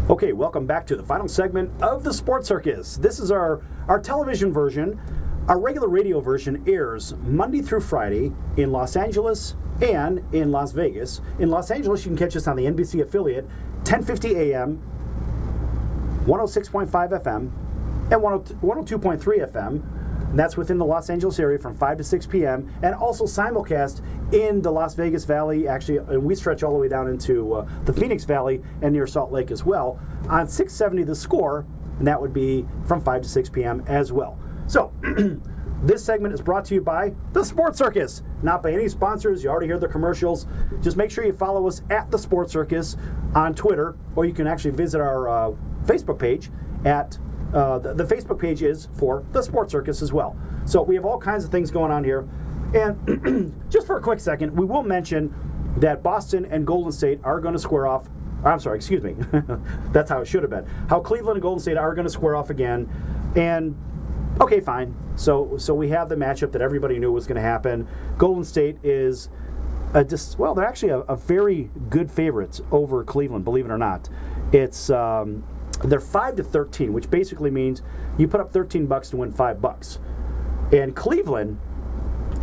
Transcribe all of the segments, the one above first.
Okay, welcome back to the final segment of the Sports Circus. This is our television version. Our regular radio version airs Monday through Friday in Los Angeles and in Las Vegas. In Los Angeles, you can catch us on the NBC affiliate, 1050 AM, 106.5 FM, and 102.3 FM. And that's within the Los Angeles area from 5 to 6 p.m. And also simulcast in the Las Vegas Valley, actually, and we stretch all the way down into the Phoenix Valley and near Salt Lake as well, on 670 The Score, and that would be from 5 to 6 p.m. as well. So, this segment is brought to you by the Sports Circus, not by any sponsors. You already heard the commercials. Just make sure you follow us at the Sports Circus on Twitter, or you can actually visit our Facebook page at the Facebook page is for the Sports Circus as well. So we have all kinds of things going on here. And just for a quick second, we will mention that Boston and Golden State are going to square off. I'm sorry, excuse me. That's how it should have been. How Cleveland and Golden State are going to square off again. And, okay, fine. So we have the matchup that everybody knew was going to happen. Golden State is, they're actually a very good favorite over Cleveland, believe it or not. It's... They're 5-13, which basically means you put up $13 to win $5. And Cleveland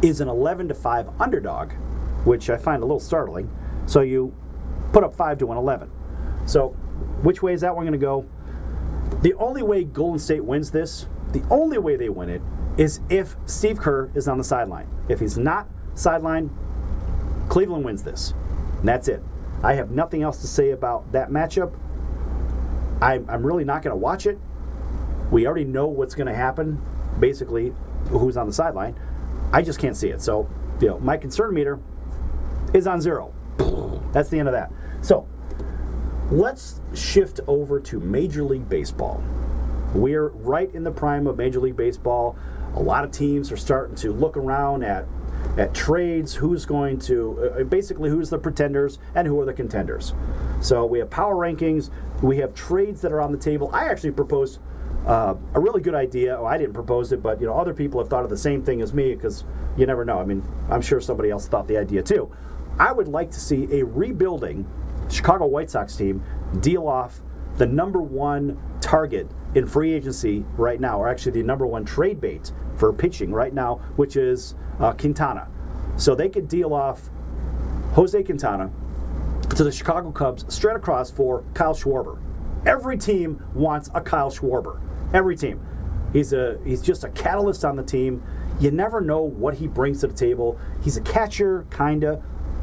is an 11-5 underdog, which I find a little startling. So you put up 5 to win 11. So which way is that one going to go? The only way Golden State wins this, the only way they win it, is if Steve Kerr is on the sideline. If he's not sidelined, Cleveland wins this. And that's it. I have nothing else to say about that matchup. I'm really not going to watch it. We already know what's going to happen, basically, who's on the sideline. I just can't see it. So, my concern meter is on 0. That's the end of that. So, let's shift over to Major League Baseball. We're right in the prime of Major League Baseball. A lot of teams are starting to look around at trades, who's going to, basically who's the pretenders and who are the contenders. So we have power rankings, we have trades that are on the table. I actually proposed a really good idea. Oh, I didn't propose it, but other people have thought of the same thing as me, because you never know. I mean, I'm sure somebody else thought the idea too. I would like to see a rebuilding Chicago White Sox team deal off the number one target in free agency right now, or actually the number one trade bait for pitching right now, which is Quintana. So they could deal off Jose Quintana to the Chicago Cubs straight across for Kyle Schwarber. Every team wants a Kyle Schwarber. Every team. He's just a catalyst on the team. You never know what he brings to the table. He's a catcher, kinda.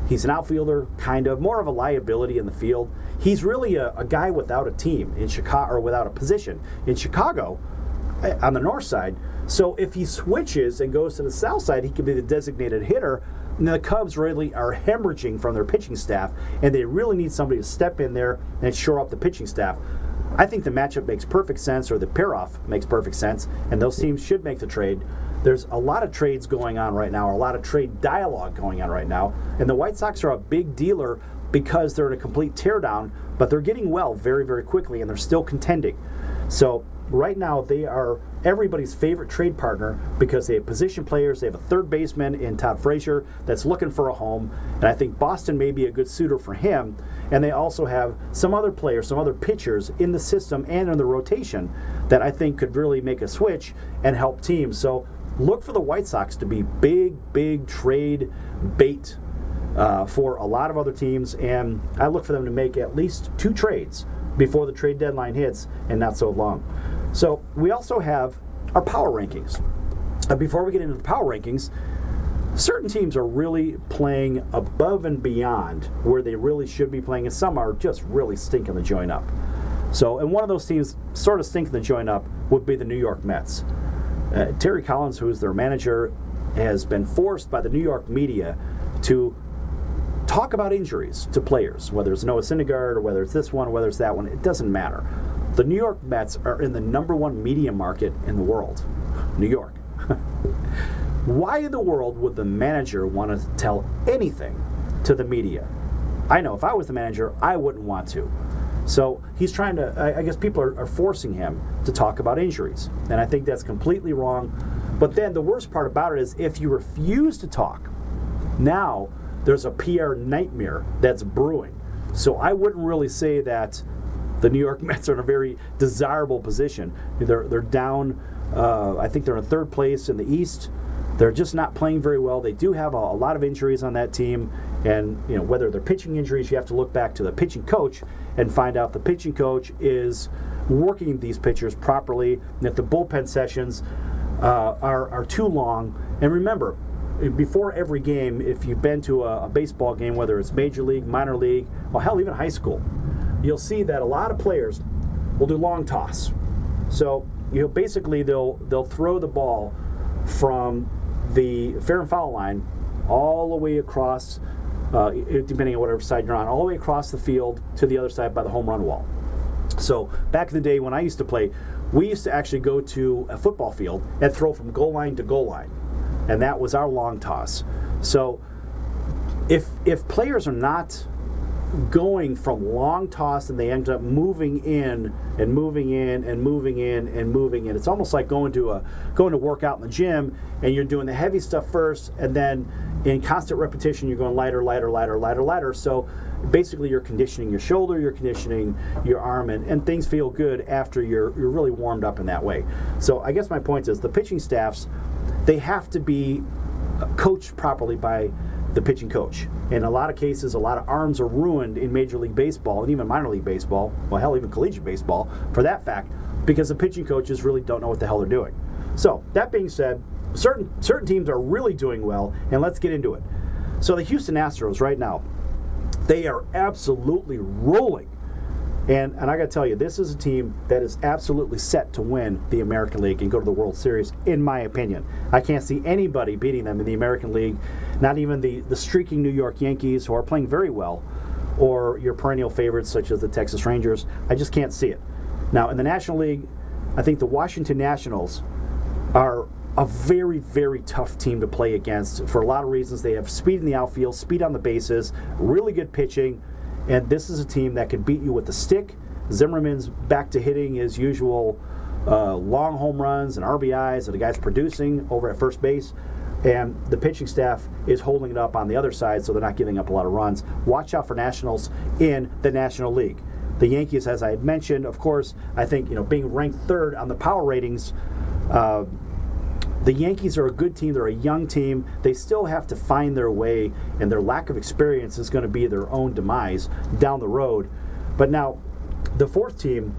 He's an outfielder, kind of. More of a liability in the field. He's really a guy without a team in Chicago, or without a position in Chicago on the north side. So if he switches and goes to the south side, he could be the designated hitter. And the Cubs really are hemorrhaging from their pitching staff, and they really need somebody to step in there and shore up the pitching staff. I think the matchup makes perfect sense, or the pair-off makes perfect sense, and those teams should make the trade. There's a lot of trades going on right now, or a lot of trade dialogue going on right now, and the White Sox are a big dealer because they're in a complete teardown, but they're getting well very, very quickly, and they're still contending. So right now, they are everybody's favorite trade partner because they have position players. They have a third baseman in Todd Frazier that's looking for a home, and I think Boston may be a good suitor for him. And they also have some other players, some other pitchers in the system and in the rotation that I think could really make a switch and help teams. So look for the White Sox to be big trade bait for a lot of other teams, and I look for them to make at least 2 trades before the trade deadline hits, and not so long. So we also have our power rankings. Before we get into the power rankings, certain teams are really playing above and beyond where they really should be playing, and some are just really stinking the joint up. So, and one of those teams sort of stinking the joint up would be the New York Mets. Terry Collins, who is their manager, has been forced by the New York media to talk about injuries to players, whether it's Noah Syndergaard or whether it's this one or whether it's that one. It doesn't matter. The New York Mets are in the number one media market in the world. New York. Why in the world would the manager want to tell anything to the media? I know if I was the manager, I wouldn't want to. So he's trying to, I guess people are forcing him to talk about injuries. And I think that's completely wrong. But then the worst part about it is if you refuse to talk, now there's a PR nightmare that's brewing. So I wouldn't really say that the New York Mets are in a very desirable position. They're down. I think they're in third place in the East. They're just not playing very well. They do have a lot of injuries on that team, and whether they're pitching injuries, you have to look back to the pitching coach and find out the pitching coach is working these pitchers properly, and if the bullpen sessions are too long. And remember, before every game, if you've been to a baseball game, whether it's major league, minor league, or hell, even high school, you'll see that a lot of players will do long toss. So basically they'll throw the ball from the fair and foul line all the way across, depending on whatever side you're on, all the way across the field to the other side by the home run wall. So back in the day when I used to play, we used to actually go to a football field and throw from goal line to goal line, and that was our long toss. So if players are not going from long toss and they end up moving in and moving in and moving in and moving in, it's almost like going to work out in the gym, and you're doing the heavy stuff first, and then in constant repetition you're going lighter, lighter, lighter, lighter, lighter. So basically you're conditioning your shoulder, you're conditioning your arm, and things feel good after you're really warmed up in that way. So I guess my point is the pitching staffs, they have to be coached properly by the pitching coach. In a lot of cases, a lot of arms are ruined in Major League Baseball and even minor league baseball, well, hell, even collegiate baseball, for that fact, because the pitching coaches really don't know what the hell they're doing. So, that being said, certain teams are really doing well, and let's get into it. So, the Houston Astros right now, they are absolutely rolling. And I got to tell you, this is a team that is absolutely set to win the American League and go to the World Series, in my opinion. I can't see anybody beating them in the American League, not even the streaking New York Yankees, who are playing very well, or your perennial favorites such as the Texas Rangers. I just can't see it. Now, in the National League, I think the Washington Nationals are a very, very tough team to play against for a lot of reasons. They have speed in the outfield, speed on the bases, really good pitching. And this is a team that can beat you with the stick. Zimmerman's back to hitting his usual long home runs and RBIs that the guy's producing over at first base. And the pitching staff is holding it up on the other side, so they're not giving up a lot of runs. Watch out for Nationals in the National League. The Yankees, as I had mentioned, of course, I think being ranked third on the power ratings, the Yankees are a good team. They're a young team. They still have to find their way, and their lack of experience is going to be their own demise down the road. But now, the fourth team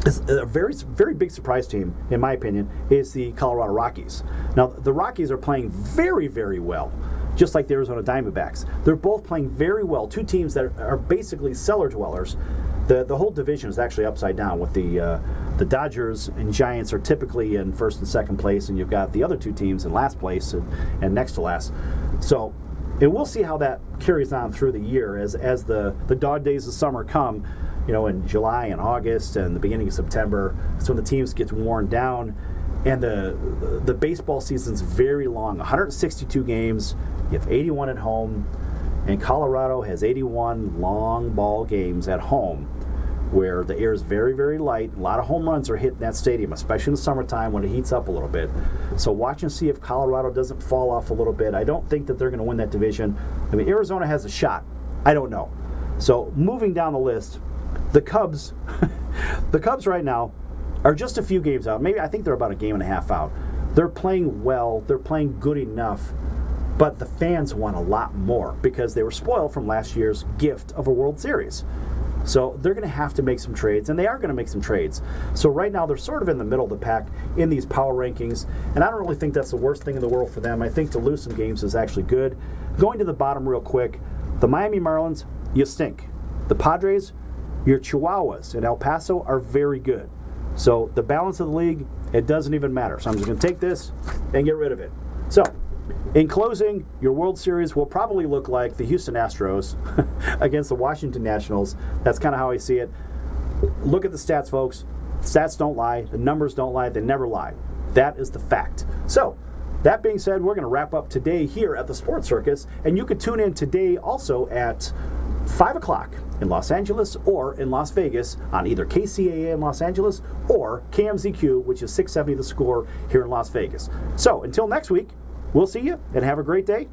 is a very, very big surprise team, in my opinion, is the Colorado Rockies. Now, the Rockies are playing very, very well, just like the Arizona Diamondbacks. They're both playing very well. Two teams that are basically cellar dwellers. The whole division is actually upside down, with the Dodgers and Giants are typically in first and second place, and you've got the other two teams in last place and next to last. So, and we'll see how that carries on through the year as the dog days of summer come, in July and August and the beginning of September. It's when the teams get worn down, and the baseball season's very long, 162 games. You have 81 at home, and Colorado has 81 long ball games at home, where the air is very, very light. A lot of home runs are hit in that stadium, especially in the summertime when it heats up a little bit. So watch and see if Colorado doesn't fall off a little bit. I don't think that they're going to win that division. I mean, Arizona has a shot. I don't know. So moving down the list, the Cubs, the Cubs right now are just a few games out. Maybe I think they're about a game and a half out. They're playing well. They're playing good enough. But the fans want a lot more because they were spoiled from last year's gift of a World Series. So they're going to have to make some trades, and they are going to make some trades. So right now they're sort of in the middle of the pack in these power rankings, and I don't really think that's the worst thing in the world for them. I think to lose some games is actually good. Going to the bottom real quick, the Miami Marlins, you stink. The Padres, your Chihuahuas in El Paso are very good. So the balance of the league, it doesn't even matter. So I'm just going to take this and get rid of it. So, in closing, your World Series will probably look like the Houston Astros against the Washington Nationals. That's kind of how I see it. Look at the stats, folks. Stats don't lie. The numbers don't lie. They never lie. That is the fact. So, that being said, we're going to wrap up today here at the Sports Circus, and you could tune in today also at 5 o'clock in Los Angeles or in Las Vegas on either KCAA in Los Angeles or KMZQ, which is 670 The Score here in Las Vegas. So, until next week, we'll see you, and have a great day.